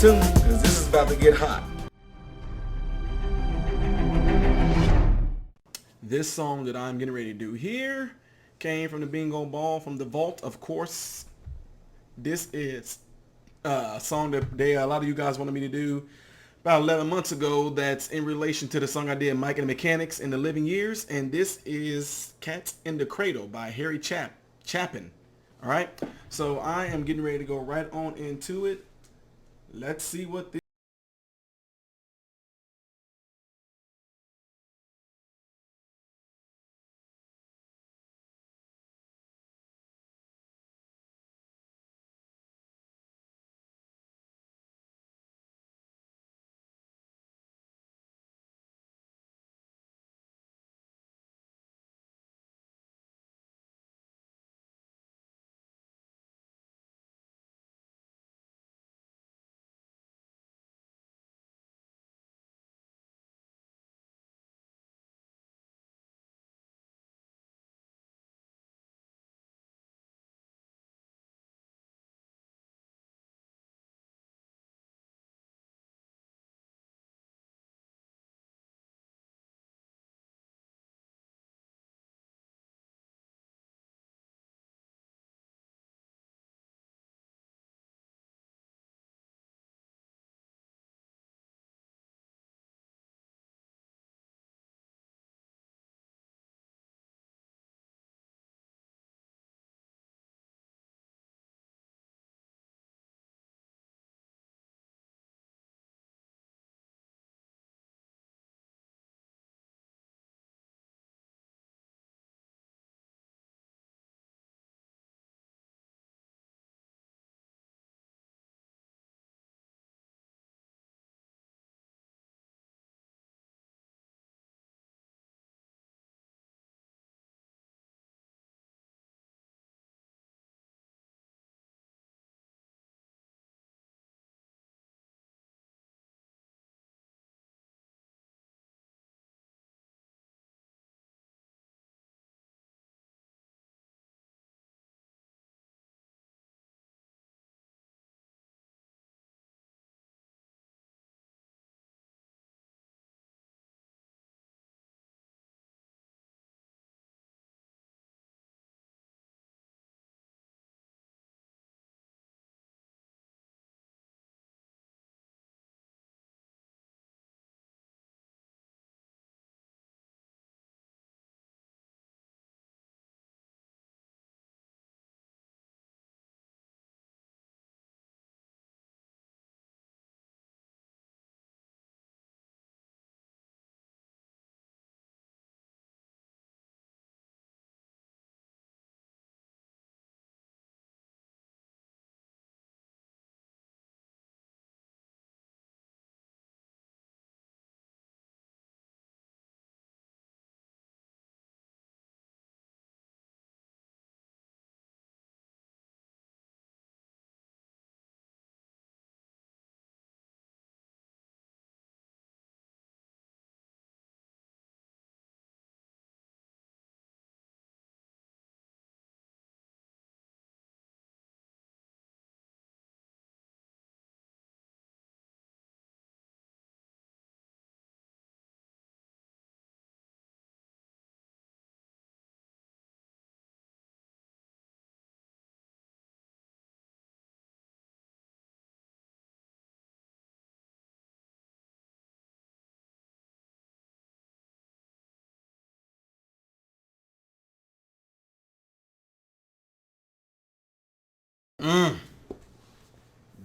tuned because this is about to get hot. This song that I'm getting ready to do here came from the bingo ball, from the vault, of course. This is a song that a lot of you guys wanted me to do about 11 months ago. That's in relation to the song I did, Mike and the Mechanics in the Living Years. And this is Cats in the Cradle by Chapin. All right. So I am getting ready to go right on into it. Let's see what this.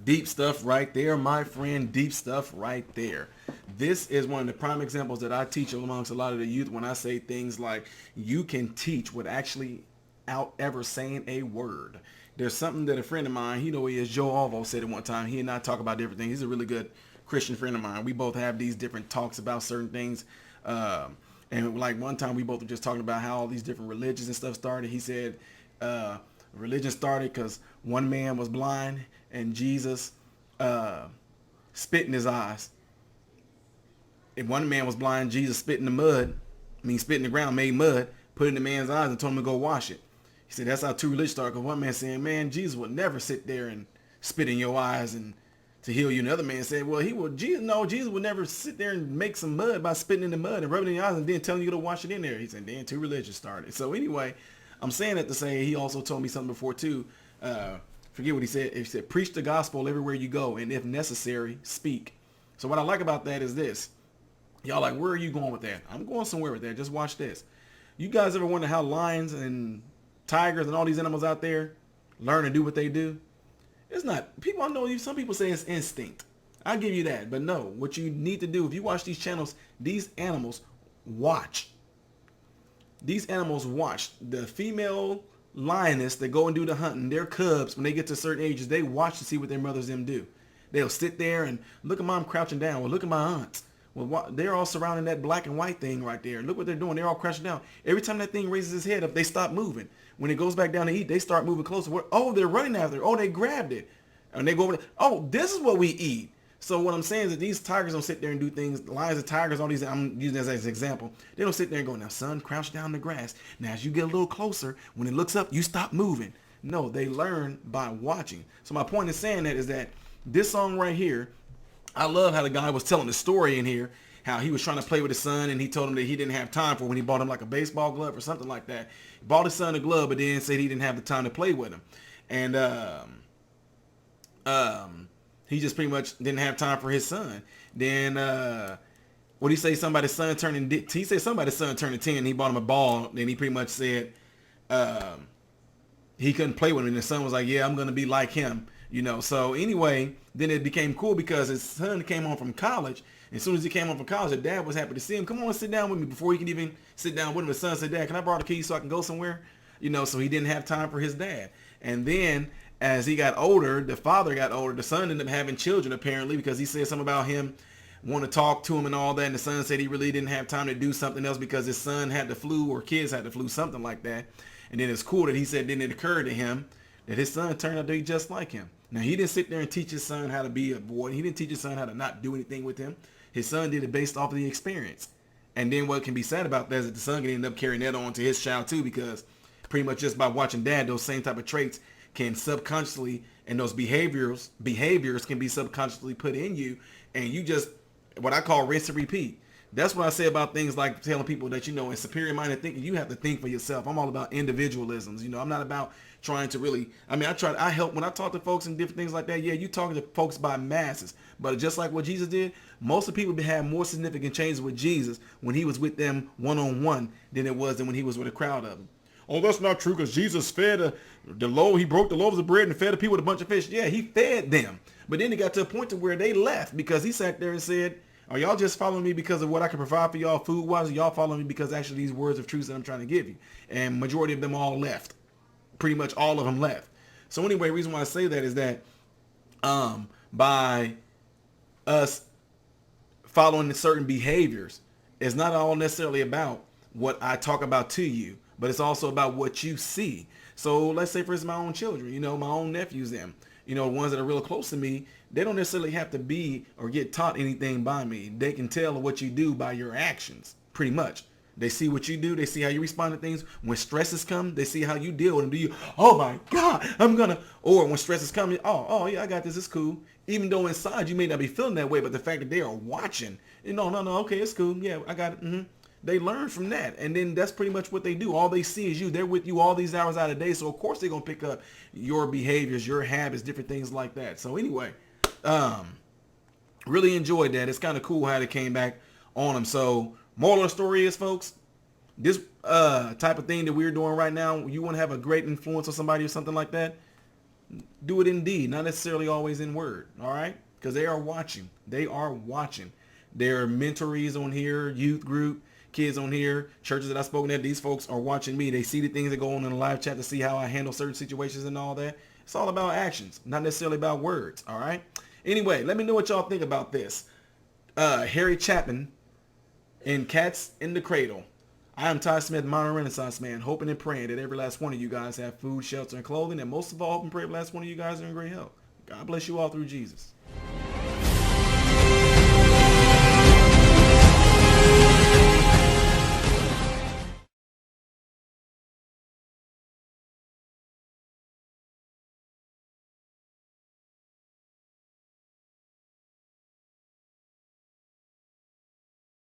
Deep stuff right there, my friend. Deep stuff right there. This is one of the prime examples that I teach amongst a lot of the youth when I say things like you can teach without actually out ever saying a word. There's something that a friend of mine, he know he is, Joe Alvo, said at one time. He and I talk about different things. He's a really good Christian friend of mine. We both have these different talks about certain things. And like one time we both were just talking about how all these different religions and stuff started. He said, religion started because one man was blind and Jesus spit in his eyes. If one man was blind, Jesus spit in the mud, spit in the ground, made mud, put it in the man's eyes and told him to go wash it. He said that's how two religions started, because one man saying, man, Jesus would never sit there and spit in your eyes and to heal you. Another man said, well, Jesus would never sit there and make some mud by spitting in the mud and rubbing it in your eyes and then telling you to wash it in there. He said, then two religions started. So anyway, I'm saying that to say he also told me something before too. Forget what he said. He said, preach the gospel everywhere you go, and if necessary, speak. So what I like about that is this. Y'all like, where are you going with that? I'm going somewhere with that. Just watch this. You guys ever wonder how lions and tigers and all these animals out there learn to do what they do? It's not. People, I know some people say it's instinct. I'll give you that. But no, what you need to do, if you watch these channels, these animals watch. These animals watch. The female lioness that go and do the hunting, their cubs, when they get to certain ages, they watch to see what their mothers them do. They'll sit there and look at mom crouching down. Well, look at my aunts. Well, they're all surrounding that black and white thing right there. Look what they're doing. They're all crouching down. Every time that thing raises its head up, they stop moving. When it goes back down to eat, they start moving closer. Oh, they're running after it. Oh, they grabbed it. And they go over there. Oh, this is what we eat. So what I'm saying is that these tigers don't sit there and do things. Lions and tigers, all these, I'm using this as an example. They don't sit there and go, now, son, crouch down in the grass. Now, as you get a little closer, when it looks up, you stop moving. No, they learn by watching. So my point in saying that is that this song right here, I love how the guy was telling the story in here, how he was trying to play with his son and he told him that he didn't have time for it when he bought him like a baseball glove or something like that. He bought his son a glove, but then said he didn't have the time to play with him. And he just pretty much didn't have time for his son. Then what he say? Somebody's son turning. He said somebody's son turning 10. He bought him a ball. Then he pretty much said he couldn't play with him. And his son was like, "Yeah, I'm gonna be like him." You know. So anyway, then it became cool because his son came home from college. As soon as he came home from college, the dad was happy to see him. Come on, sit down with me. Before he could even sit down with him, his son said, "Dad, can I borrow the keys so I can go somewhere?" You know. So he didn't have time for his dad. And then as he got older, the father got older. The son ended up having children apparently because he said something about him wanting to talk to him and all that. And the son said he really didn't have time to do something else because his son had the flu or kids had the flu, something like that. And then it's cool that he said then it occurred to him that his son turned out to be just like him. Now, he didn't sit there and teach his son how to be a boy. He didn't teach his son how to not do anything with him. His son did it based off of the experience. And then what can be said about that is that the son can end up carrying that on to his child too, because pretty much just by watching dad, those same type of traits can subconsciously, and those behaviors can be subconsciously put in you, and you just, what I call rinse and repeat. That's what I say about things like telling people that, you know, in superior minded thinking, you have to think for yourself. I'm all about individualisms. You know, I'm not about trying to really, I help when I talk to folks and different things like that. Yeah, you talking to folks by masses, but just like what Jesus did, most of the people had more significant changes with Jesus when he was with them one-on-one than it was than when he was with a crowd of them. Oh, that's not true because Jesus fed the loaf. He broke the loaves of bread and fed the people with a bunch of fish. Yeah, he fed them. But then it got to a point to where they left because he sat there and said, are y'all just following me because of what I can provide for y'all food-wise? Or y'all following me because actually these words of truth that I'm trying to give you? And majority of them all left. Pretty much all of them left. So anyway, the reason why I say that is that by us following certain behaviors, it's not all necessarily about what I talk about to you, but it's also about what you see. So let's say for instance, my own children, you know, my own nephews, them, you know, ones that are real close to me, they don't necessarily have to be or get taught anything by me. They can tell what you do by your actions, pretty much. They see what you do. They see how you respond to things. When stresses come, they see how you deal with them. Do you, oh my God, or when stresses come, oh yeah, I got this, it's cool. Even though inside you may not be feeling that way, but the fact that they are watching, no, okay, it's cool. Yeah, I got it. They learn from that. And then that's pretty much what they do. All they see is you. They're with you all these hours out of the day. So of course they're going to pick up your behaviors, your habits, different things like that. So anyway, really enjoyed that. It's kind of cool how they came back on them. So moral of the story is, folks, this type of thing that we're doing right now, you want to have a great influence on somebody or something like that, do it in deed, not necessarily always in word. All right? Because they are watching. They are watching. There are mentorees on here, youth group, kids on here, churches that I've spoken at. These folks are watching me. They see the things that go on in the live chat to see how I handle certain situations and all that. It's all about actions, not necessarily about words. All right? Anyway, let me know what y'all think about this. Harry Chapin in Cats in the Cradle. I am Ty Smith, modern Renaissance man, hoping and praying that every last one of you guys have food, shelter, and clothing, and most of all, hoping and pray every last one of you guys are in great health. God bless you all through Jesus.